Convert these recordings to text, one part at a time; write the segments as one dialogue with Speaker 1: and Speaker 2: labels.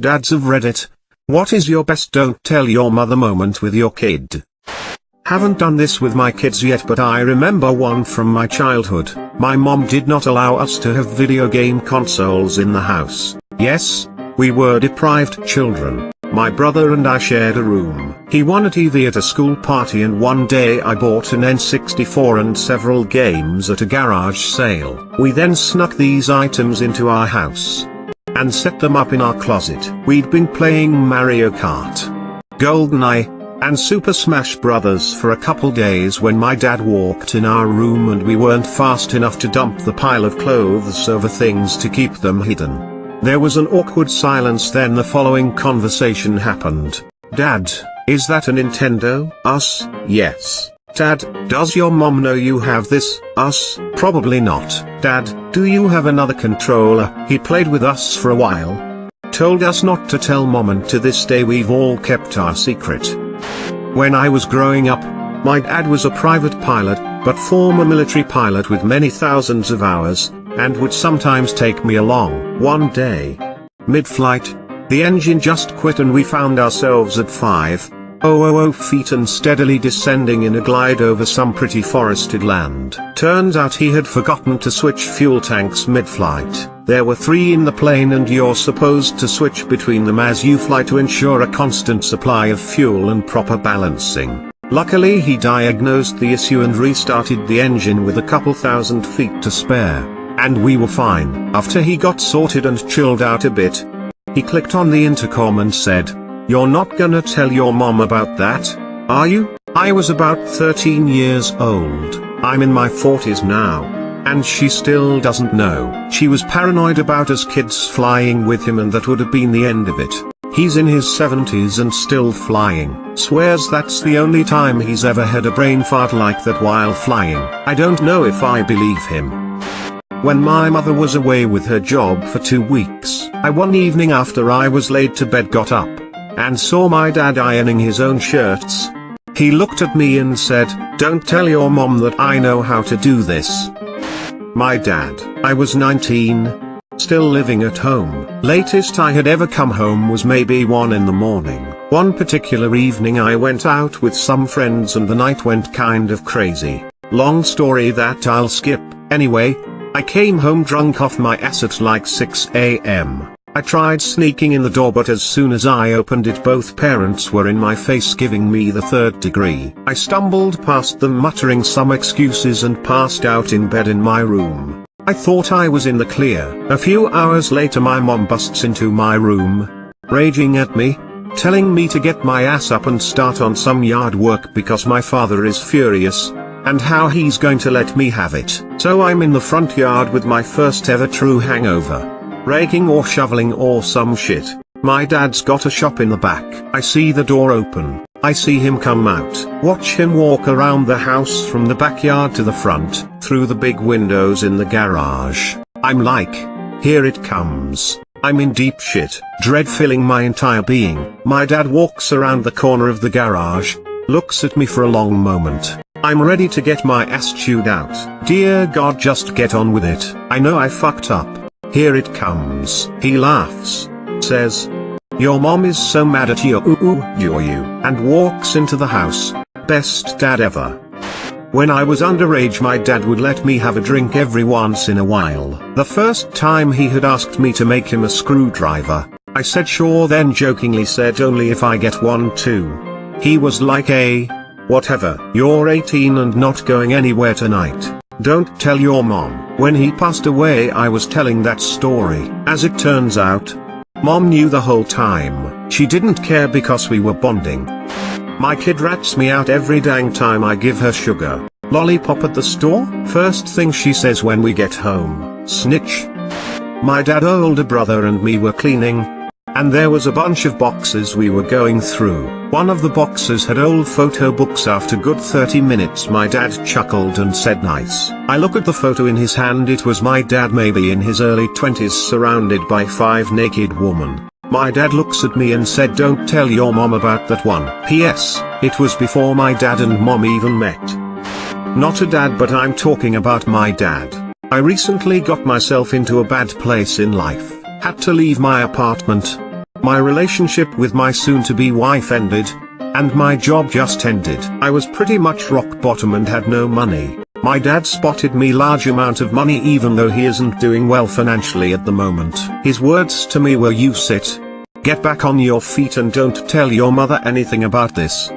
Speaker 1: Dads of Reddit, what is your best don't tell your mother moment with your kid? Haven't done this with my kids yet, but I remember one from my childhood. My mom did not allow us to have video game consoles in the house. Yes, we were deprived children. My brother and I shared a room. He won a TV at a school party, and one day I bought an N64 and several games at a garage sale. We then snuck these items into our house and set them up in our closet. We'd been playing Mario Kart, GoldenEye, and Super Smash Bros. For a couple days when my dad walked in our room and we weren't fast enough to dump the pile of clothes over things to keep them hidden. There was an awkward silence, then the following conversation happened. Dad, is that a Nintendo? Us, yes. Dad, does your mom know you have this? Us, probably not. Dad, do you have another controller? He played with us for a while. Told us not to tell mom, and to this day we've all kept our secret. When I was growing up, my dad was a private pilot, but former military pilot with many thousands of hours, and would sometimes take me along. One day, mid-flight, the engine just quit and we found ourselves at 5,000 feet and steadily descending in a glide over some pretty forested land. Turns out he had forgotten to switch fuel tanks mid-flight. There were 3 in the plane and you're supposed to switch between them as you fly to ensure a constant supply of fuel and proper balancing. Luckily he diagnosed the issue and restarted the engine with a couple thousand feet to spare. And we were fine. After he got sorted and chilled out a bit, he clicked on the intercom and said, "You're not gonna tell your mom about that, are you?" I was about 13 years old. I'm in my 40s now. And she still doesn't know. She was paranoid about us kids flying with him, and that would have been the end of it. He's in his 70s and still flying. Swears that's the only time he's ever had a brain fart like that while flying. I don't know if I believe him. When my mother was away with her job for 2 weeks, I one evening after I was laid to bed got up and saw my dad ironing his own shirts. He looked at me and said, "Don't tell your mom that I know how to do this." My dad, I was 19, still living at home. Latest I had ever come home was maybe 1 in the morning. One particular evening I went out with some friends and the night went kind of crazy. Long story that I'll skip. Anyway, I came home drunk off my ass at like 6 a.m. I tried sneaking in the door, but as soon as I opened it both parents were in my face giving me the 3rd degree. I stumbled past them muttering some excuses and passed out in bed in my room. I thought I was in the clear. A few hours later my mom busts into my room, raging at me, telling me to get my ass up and start on some yard work because my father is furious, and how he's going to let me have it. So I'm in the front yard with my first ever true hangover. Raking or shoveling or some shit. My dad's got a shop in the back. I see the door open. I see him come out. Watch him walk around the house from the backyard to the front, through the big windows in the garage. I'm like, here it comes. I'm in deep shit. Dread filling my entire being. My dad walks around the corner of the garage, looks at me for a long moment. I'm ready to get my ass chewed out. Dear God, just get on with it. I know I fucked up. Here it comes. He laughs, says, "Your mom is so mad at you, and walks into the house. Best dad ever. When I was underage my dad would let me have a drink every once in a while. The first time he had asked me to make him a screwdriver. I said sure, then jokingly said only if I get one too. He was like, whatever, you're 18 and not going anywhere tonight. Don't tell your mom." When he passed away I was telling that story. As it turns out, mom knew the whole time. She didn't care because we were bonding. My kid rats me out every dang time I give her sugar. Lollipop at the store? First thing she says when we get home, "Snitch." My dad, older brother and me were cleaning, and there was a bunch of boxes we were going through. One of the boxes had old photo books. After good 30 minutes my dad chuckled and said nice. I look at the photo in his hand. It was my dad maybe in his early 20s surrounded by 5 naked women. My dad looks at me and said, "Don't tell your mom about that one." P.S. It was before my dad and mom even met. Not a dad, but I'm talking about my dad. I recently got myself into a bad place in life. Had to leave my apartment. My relationship with my soon-to-be wife ended, and my job just ended. I was pretty much rock bottom and had no money. My dad spotted me large amount of money even though he isn't doing well financially at the moment. His words to me were, "You sit, get back on your feet and don't tell your mother anything about this."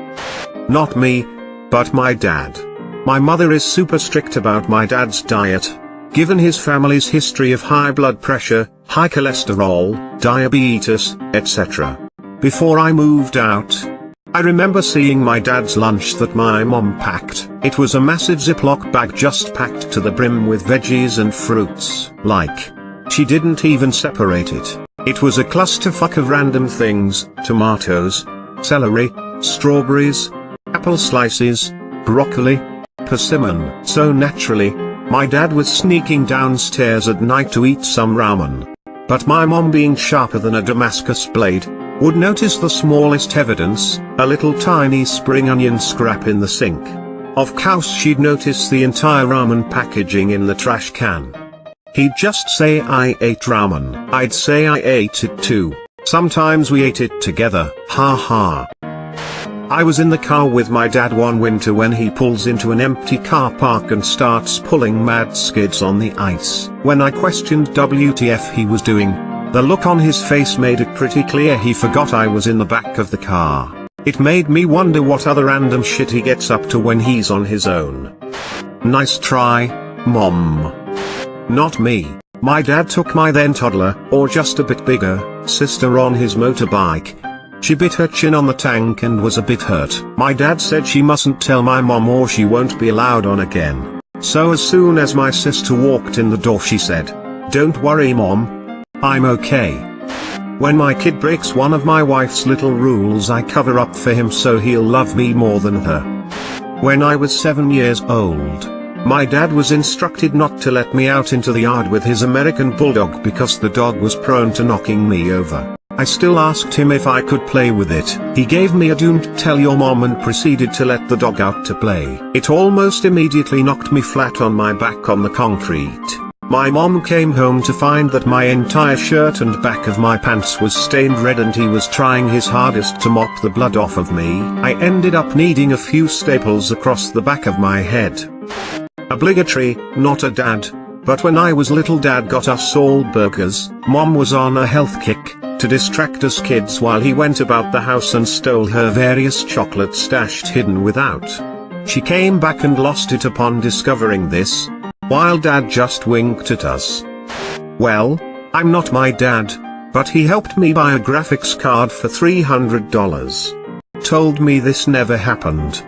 Speaker 1: Not me, but my dad. My mother is super strict about my dad's diet, given his family's history of high blood pressure, high cholesterol, diabetes, etc. Before I moved out, I remember seeing my dad's lunch that my mom packed. It was a massive Ziploc bag just packed to the brim with veggies and fruits. Like, she didn't even separate it. It was a clusterfuck of random things: tomatoes, celery, strawberries, apple slices, broccoli, persimmon. So naturally, my dad was sneaking downstairs at night to eat some ramen. But my mom, being sharper than a Damascus blade, would notice the smallest evidence, a little tiny spring onion scrap in the sink. Of course she'd notice the entire ramen packaging in the trash can. He'd just say, "I ate ramen." I'd say I ate it too. Sometimes we ate it together. Ha ha. I was in the car with my dad one winter when he pulls into an empty car park and starts pulling mad skids on the ice. When I questioned WTF he was doing, the look on his face made it pretty clear he forgot I was in the back of the car. It made me wonder what other random shit he gets up to when he's on his own. Nice try, Mom. Not me. My dad took my then toddler, or just a bit bigger, sister on his motorbike. She bit her chin on the tank and was a bit hurt. My dad said she mustn't tell my mom or she won't be allowed on again. So as soon as my sister walked in the door she said, "Don't worry Mom, I'm okay." When my kid breaks one of my wife's little rules I cover up for him so he'll love me more than her. When I was 7 years old, my dad was instructed not to let me out into the yard with his American Bulldog because the dog was prone to knocking me over. I still asked him if I could play with it. He gave me a "don't tell your mom" and proceeded to let the dog out to play. It almost immediately knocked me flat on my back on the concrete. My mom came home to find that my entire shirt and back of my pants was stained red and he was trying his hardest to mop the blood off of me. I ended up needing a few staples across the back of my head. Obligatory, not a dad. But when I was little dad got us all burgers. Mom was on a health kick, to distract us kids while he went about the house and stole her various chocolates stashed hidden without. She came back and lost it upon discovering this, while dad just winked at us. Well, I'm not my dad, but he helped me buy a graphics card for $300. Told me this never happened.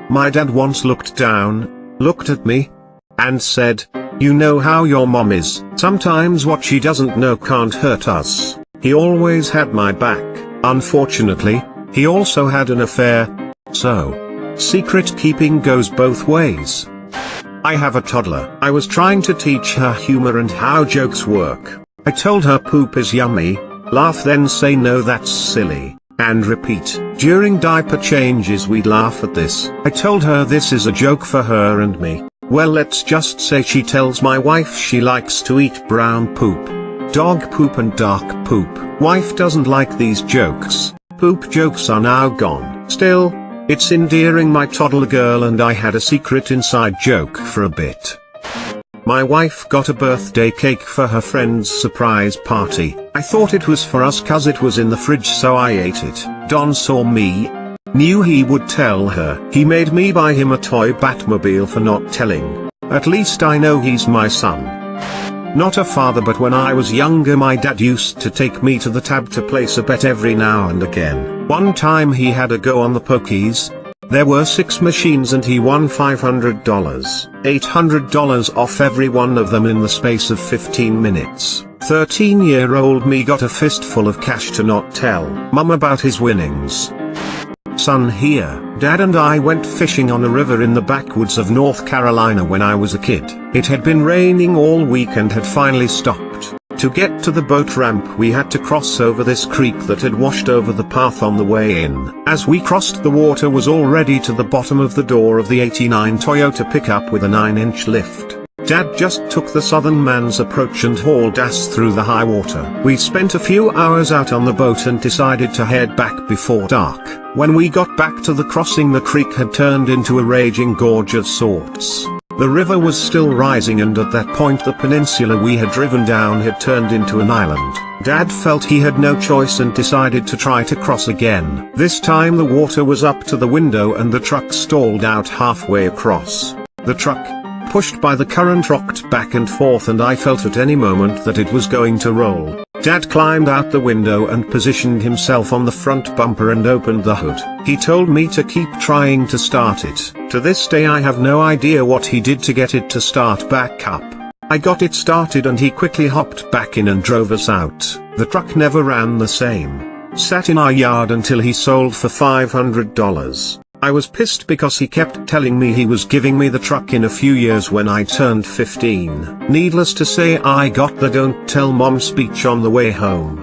Speaker 1: My dad once looked down, looked at me, and said, "You know how your mom is. Sometimes what she doesn't know can't hurt us." He always had my back. Unfortunately, he also had an affair. So, secret keeping goes both ways. I have a toddler. I was trying to teach her humor and how jokes work. I told her poop is yummy, laugh then say no that's silly, and repeat. During diaper changes we'd laugh at this. I told her this is a joke for her and me. Well, let's just say she tells my wife she likes to eat brown poop, dog poop and dark poop. Wife doesn't like these jokes. Poop jokes are now gone. Still, it's endearing. My toddler girl and I had a secret inside joke for a bit. My wife got a birthday cake for her friend's surprise party. I thought it was for us cause it was in the fridge so I ate it. Don saw me, knew he would tell her. He made me buy him a toy Batmobile for not telling. At least I know he's my son. Not a father, but when I was younger my dad used to take me to the tab to place a bet every now and again. One time he had a go on the pokies. There were 6 machines and he won $500. $800 off every one of them in the space of 15 minutes. 13-year-old me got a fistful of cash to not tell Mum about his winnings. Son here. Dad and I went fishing on a river in the backwoods of North Carolina when I was a kid. It had been raining all week and had finally stopped. To get to the boat ramp we had to cross over this creek that had washed over the path on the way in. As we crossed, the water was already to the bottom of the door of the '89 Toyota pickup with a 9-inch lift. Dad just took the southern man's approach and hauled us through the high water. We spent a few hours out on the boat and decided to head back before dark. When we got back to the crossing, the creek had turned into a raging gorge of sorts. The river was still rising, and at that point the peninsula we had driven down had turned into an island. Dad felt he had no choice and decided to try to cross again. This time the water was up to the window and the truck stalled out halfway across. The truck, pushed by the current, rocked back and forth, and I felt at any moment that it was going to roll. Dad climbed out the window and positioned himself on the front bumper and opened the hood. He told me to keep trying to start it. To this day I have no idea what he did to get it to start back up. I got it started and he quickly hopped back in and drove us out. The truck never ran the same. Sat in our yard until he sold for $500. I was pissed because he kept telling me he was giving me the truck in a few years when I turned 15. Needless to say, I got the "Don't Tell Mom" speech on the way home.